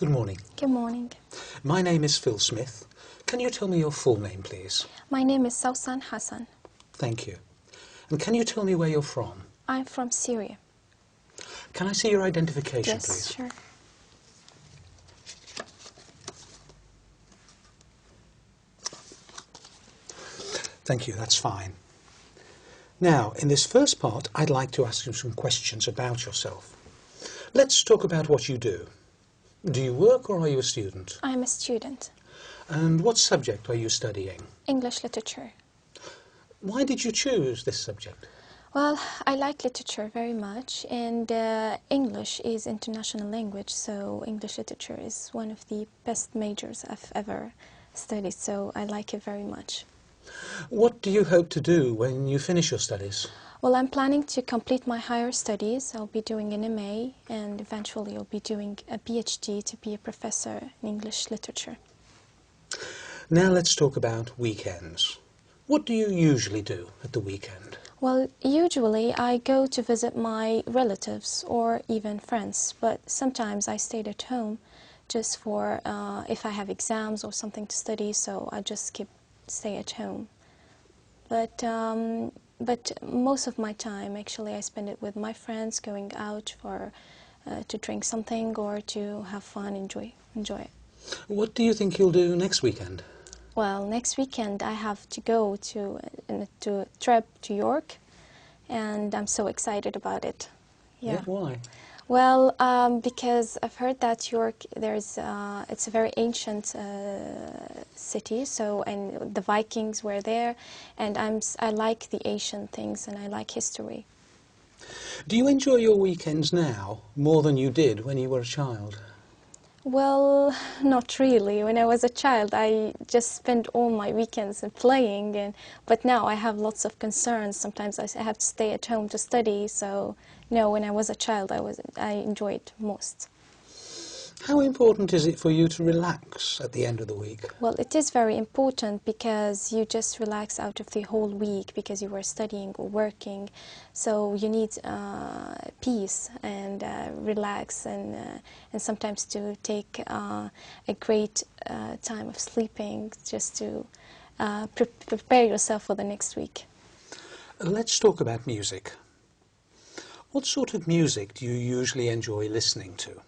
Good morning. Good morning. My name is Phil Smith. Can you tell me your full name, please? My name is Sausan Hassan. Thank you. And can you tell me where you're from? I'm from Syria. Can I see your identification, Yes, please? sure. Thank you, that's fine. Now, in this first part, I'd like to ask you some questions about yourself. Let's talk about what you do. Do you work or are you a student? I'm a student. And what subject are you studying? English literature. Why did you choose this subject? Well, I like literature very much, and English is international language, so English literature is one of the best majors I've ever studied, so I like it very much. What do you hope to do when you finish your studies? Well, I'm planning to complete my higher studies. I'll be doing an MA, and eventually I'll be doing a PhD to be a professor in English literature. Now let's talk about weekends. What do you usually do at the weekend? Well, usually I go to visit my relatives or even friends, but sometimes I stayed at home just for if I have exams or something to study, so I just stay at home. But most of my time, actually, I spend it with my friends, going out for to drink something or to have fun, enjoy it. What do you think you'll do next weekend? Well, next weekend I have to go to a trip to York, and I'm so excited about it. Yeah. Why? Well, because I've heard that York, it's a very ancient city, and the Vikings were there, and I like the ancient things and I like history. Do you enjoy your weekends now more than you did when you were a child? Well, not really. When I was a child, I just spent all my weekends playing, but now I have lots of concerns. Sometimes I have to stay at home to study, so no, when I was a child, I enjoyed most. How important is it for you to relax at the end of the week? Well, it is very important because you just relax out of the whole week because you were studying or working. So you need peace and relax and sometimes to take a great time of sleeping just to prepare yourself for the next week. Let's talk about music. What sort of music do you usually enjoy listening to?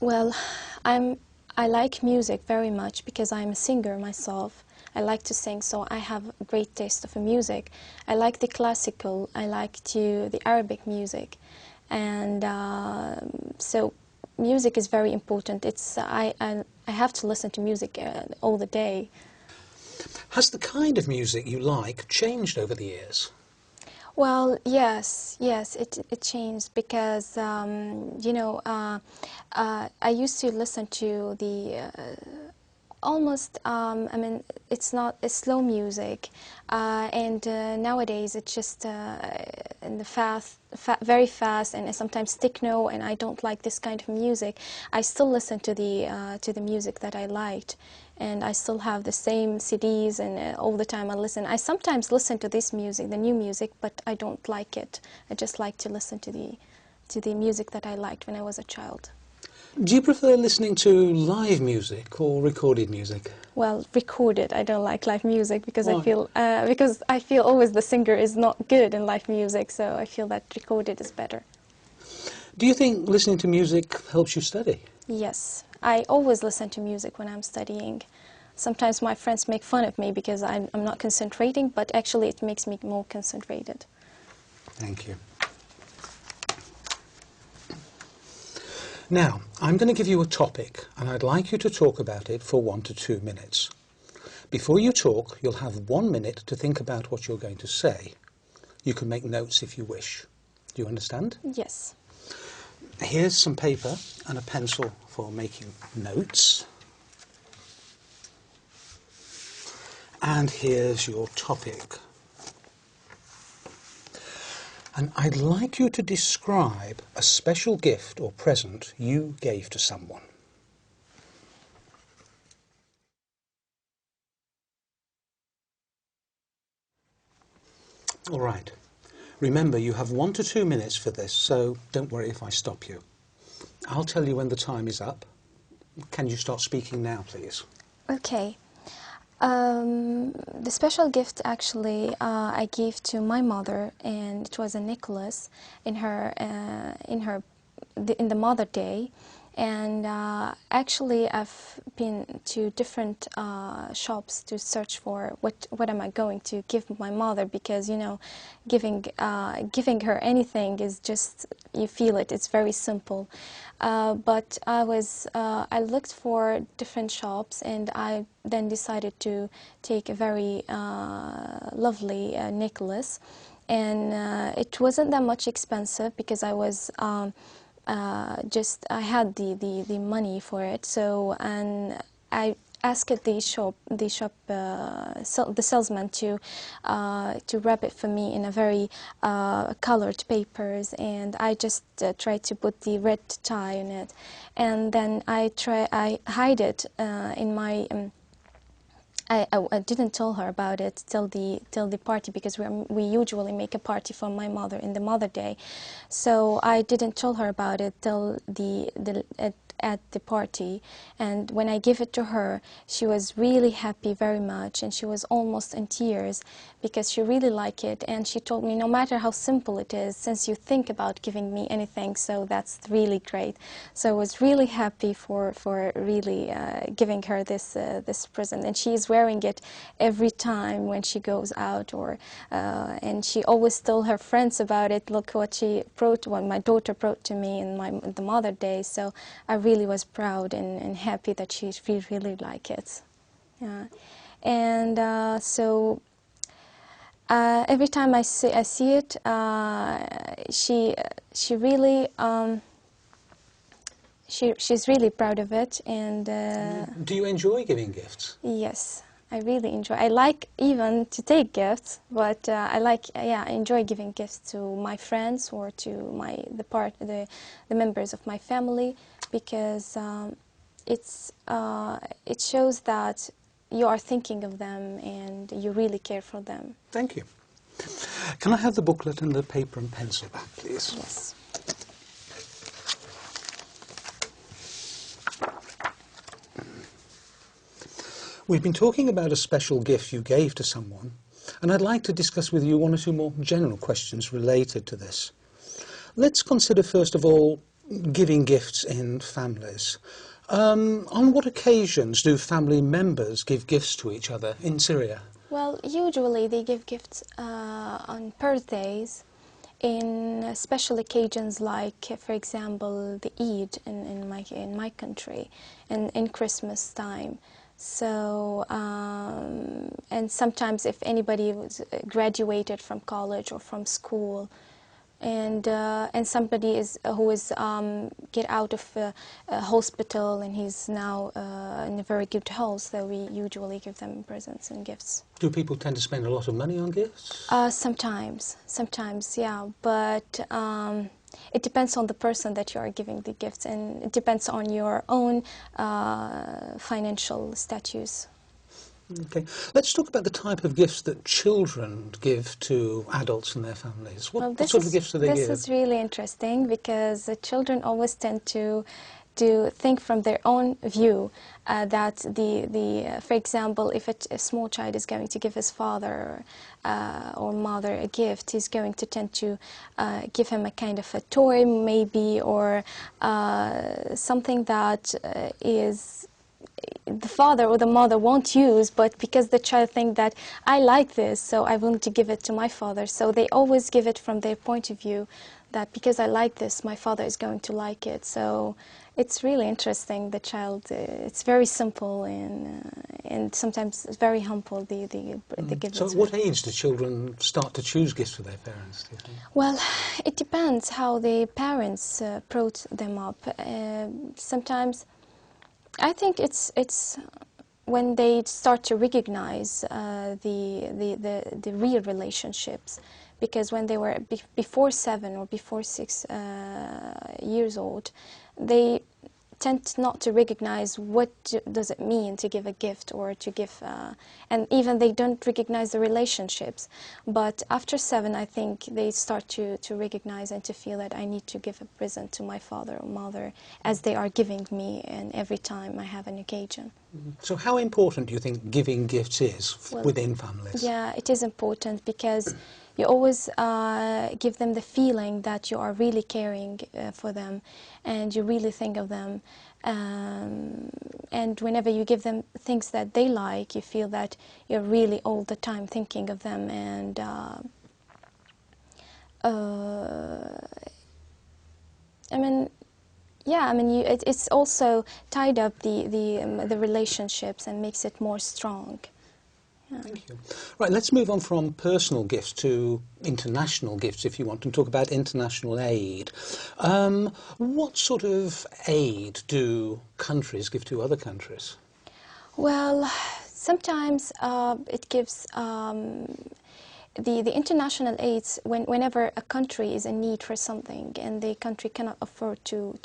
Well, I like music very much because I'm a singer myself. I like to sing, so I have a great taste of music. I like the classical, I like the Arabic music, and so music is very important. I have to listen to music all the day. Has the kind of music you like changed over the years? Well, yes, it changed because I used to listen to the almost I mean it's slow music, and nowadays it's just in the very fast and sometimes techno, and I don't like this kind of music. I still listen to the music that I liked, and I still have the same CDs, and all the time I listen. I sometimes listen to this music, the new music, but I don't like it. I just like to listen to the music that I liked when I was a child. Do you prefer listening to live music or recorded music? Well, recorded. I don't like live music because Why? I feel always the singer is not good in live music, so I feel that recorded is better. Do you think listening to music helps you study? Yes, I always listen to music when I'm studying. Sometimes my friends make fun of me because I'm not concentrating, but actually it makes me more concentrated. Thank you. Now, I'm going to give you a topic, and I'd like you to talk about it for 1 to 2 minutes. Before you talk, you'll have 1 minute to think about what you're going to say. You can make notes if you wish. Do you understand? Yes. Here's some paper and a pencil for making notes. And here's your topic. And I'd like you to describe a special gift or present you gave to someone. All right. Remember, you have 1 to 2 minutes for this, so don't worry if I stop you. I'll tell you when the time is up, Can you start speaking now, please? Okay. The special gift actually I gave to my mother, and it was a necklace in the Mother Day. And actually, I've been to different shops to search for what am I going to give my mother, because you know, giving her anything is just, you feel it. It's very simple. But I looked for different shops, and I then decided to take a very lovely necklace, and it wasn't that much expensive because I was. I had the money for it, so, and I asked the salesman to wrap it for me in a very colored papers, and I just tried to put the red tie in it, and then I hide it in my. I didn't tell her about it till the party, because we usually make a party for my mother in the Mother Day, so I didn't tell her about it till at the party. And when I gave it to her, she was really happy very much, and she was almost in tears because she really liked it. And she told me, no matter how simple it is, since you think about giving me anything, so that's really great. So I was really happy for really giving her this present, and she is wearing it every time when she goes out, or and she always tell her friends about it. Look what my daughter brought to me in the Mother Day. So I really was proud and happy that she really like it. Yeah. And so every time I see it, she really she's really proud of it. And Do you enjoy giving gifts? yes, I really enjoy. I like even to take gifts, but I enjoy giving gifts to my friends or to the members of my family, because it shows that you are thinking of them and you really care for them. Thank you. Can I have the booklet and the paper and pencil back, please? Yes. We've been talking about a special gift you gave to someone, and I'd like to discuss with you one or two more general questions related to this. Let's consider first of all giving gifts in families. On what occasions do family members give gifts to each other in Syria? Well, usually they give gifts on birthdays, in special occasions like, for example, the Eid in my country, and in Christmas time. So, and sometimes if anybody was graduated from college or from school, and somebody who is get out of a hospital and he's now in a very good health, so we usually give them presents and gifts. Do people tend to spend a lot of money on gifts? Sometimes, yeah, but it depends on the person that you are giving the gifts, and it depends on your own financial status. Okay, let's talk about the type of gifts that children give to adults and their families. What sort of gifts do they give? This is really interesting, because children always tend to think from their own view, that for example, if a small child is going to give his father or mother a gift, he's going to tend to give him a kind of a toy maybe, or something that is the father or the mother won't use, but because the child thinks that I like this, so I want to give it to my father. So they always give it from their point of view, that because I like this, my father is going to like it. So it's really interesting. The child, it's very simple, and sometimes it's very humble. The gifts. So at what age do children start to choose gifts for their parents, do you think? Well, it depends how the parents brought them up. Sometimes I think it's when they start to recognize the real relationships, because when they were before 7 or before 6 years old, they tend not to recognize what does it mean to give a gift or to give, and even they don't recognize the relationships. But after 7, I think they start to recognize and to feel that I need to give a present to my father or mother as they are giving me, and every time I have an occasion. So how important do you think giving gifts is within families? Yeah, it is important because you always give them the feeling that you are really caring for them and you really think of them. And whenever you give them things that they like, you feel that you're really all the time thinking of them. And I mean, yeah, I mean, it's also tied up the relationships and makes it more strong. Yeah. Thank you. Right, let's move on from personal gifts to international gifts, if you want, and talk about international aid. What sort of aid do countries give to other countries? Well, sometimes it gives the international aids whenever a country is in need for something and the country cannot afford to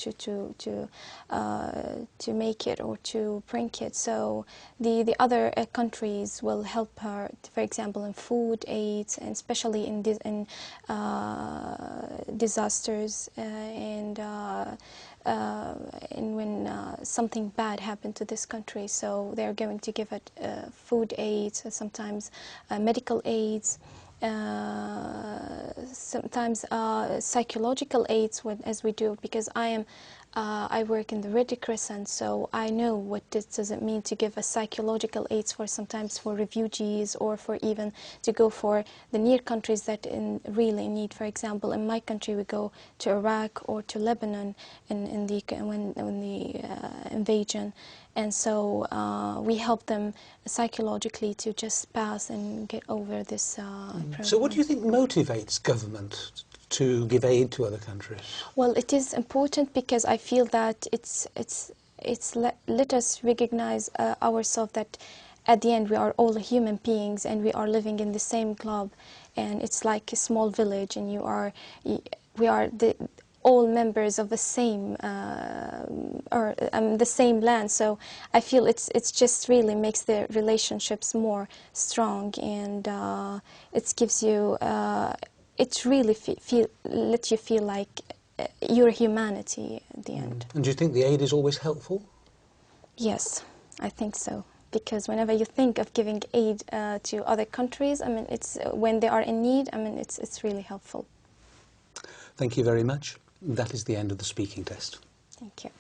make it or to bring it, so the other countries will help her, for example, in food aids, and especially in disasters and when something bad happened to this country, so they're going to give it food aids, sometimes medical aids, sometimes psychological aids, as we do, because I work in the Red Crescent, so I know what does it mean to give a psychological aids for sometimes for refugees or for even to go for the near countries that really need. For example, in my country, we go to Iraq or to Lebanon when the invasion, and so we help them psychologically to just pass and get over this problem. So what do you think motivates government to give aid to other countries? Well, it is important because I feel that let us recognize ourselves that at the end we are all human beings and we are living in the same globe, and it's like a small village, and we are all members of the same the same land. So I feel it's just really makes the relationships more strong, and it gives you it really let you feel like your humanity at the end. And do you think the aid is always helpful? Yes, I think so. Because whenever you think of giving aid to other countries, I mean, it's when they are in need, I mean, it's really helpful. Thank you very much. That is the end of the speaking test. Thank you.